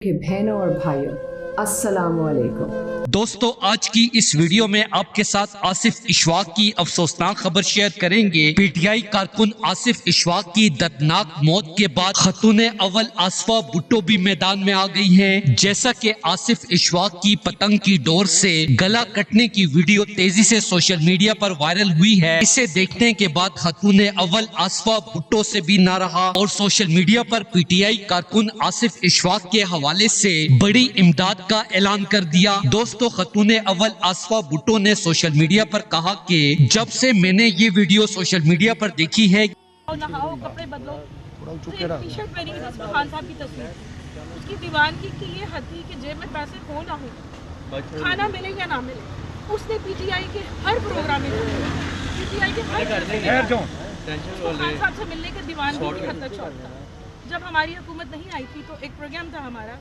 کہ بہنوں اور بھائیوں السلام علیکم۔ دوستو آج کی اس ویڈیو میں آپ کے ساتھ آصف اشفاق کی افسوسناک خبر شیئر کریں گے۔ پی ٹی آئی کارکن آصف اشفاق کی دردناک موت کے بعد خاتون اول آصفہ بھٹو بھی میدان میں آ گئی ہیں۔ جیسا کہ آصف اشفاق کی پتنگ کی ڈور سے گلا کٹنے کی ویڈیو تیزی سے سوشل میڈیا پر وائرل ہوئی ہے، اسے دیکھنے کے بعد خاتون اول آصفہ بھٹو سے بھی نہ رہا اور social media per P T I کارکن آصف اشفاق کے حوالے سے بڑی امداد کا اعلان کر دیا۔ دوستو خاتون اول آصفہ بھٹو نے سوشل میڈیا پر کہا کہ جب سے میں نے یہ ویڈیو سوشل میڈیا پر دیکھی ہے، نہاؤ، کپڑے بدلو، ٹی شرٹ پہنی جس میں خان صاحب کی تصویر، اس کی دیوانگی کی یہ حد تھی کہ جیب میں پیسے ہو نہ ہو، کھانا ملے یا نہ ملے، اس نے پی ٹی آئی کے ہر پروگرام میں پی ٹی آئی کے ہر خان صاحب سے ملنے کے دیوانگی کی حد تک شوق تھا۔ جب ہماری حکومت نہیں آئی تھی تو ایک پروگرام تھا ہمارا،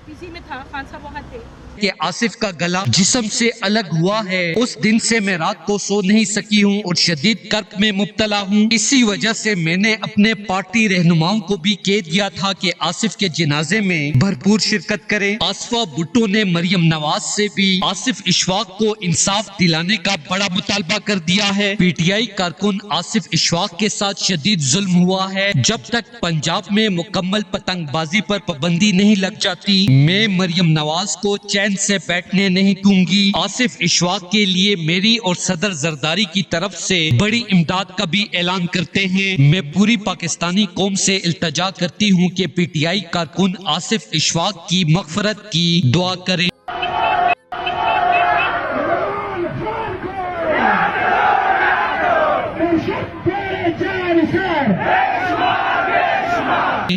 کسی میں تھا، خان صاحب وہاں تھے کہ آصف کا گلا جسم سے الگ ہوا ہے، اس دن سے میں رات کو سو نہیں سکی ہوں اور شدید کرب میں مبتلا ہوں۔ اسی وجہ سے میں نے اپنے پارٹی رہنماؤں کو بھی کہہ دیا تھا کہ آصف کے جنازے میں بھرپور شرکت کریں۔ آصفہ بھٹو نے مریم نواز سے بھی آصف اشفاق کو انصاف دلانے کا بڑا مطالبہ کر دیا ہے۔ پی ٹی آئی کارکن آصف اشفاق کے ساتھ شدید ظلم ہوا ہے۔ جب تک پنجاب میں مکمل پتنگ بازی پر پابندی نہیں لگ جاتی، میں مریم نواز کو چین سے بیٹھنے نہیں دوں گی۔ آصف اشفاق کے لیے میری اور صدر زرداری کی طرف سے بڑی امداد کا بھی اعلان کرتے ہیں۔ میں پوری پاکستانی قوم سے التجا کرتی ہوں کہ پی ٹی آئی کارکن آصف اشفاق کی مغفرت کی دعا کریں۔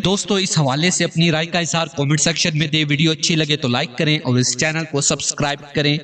دوستو اس حوالے سے اپنی رائے کا اظہار کامنٹ سیکشن میں دے۔ ویڈیو اچھی لگے تو لائک کریں اور اس چینل کو سبسکرائب کریں۔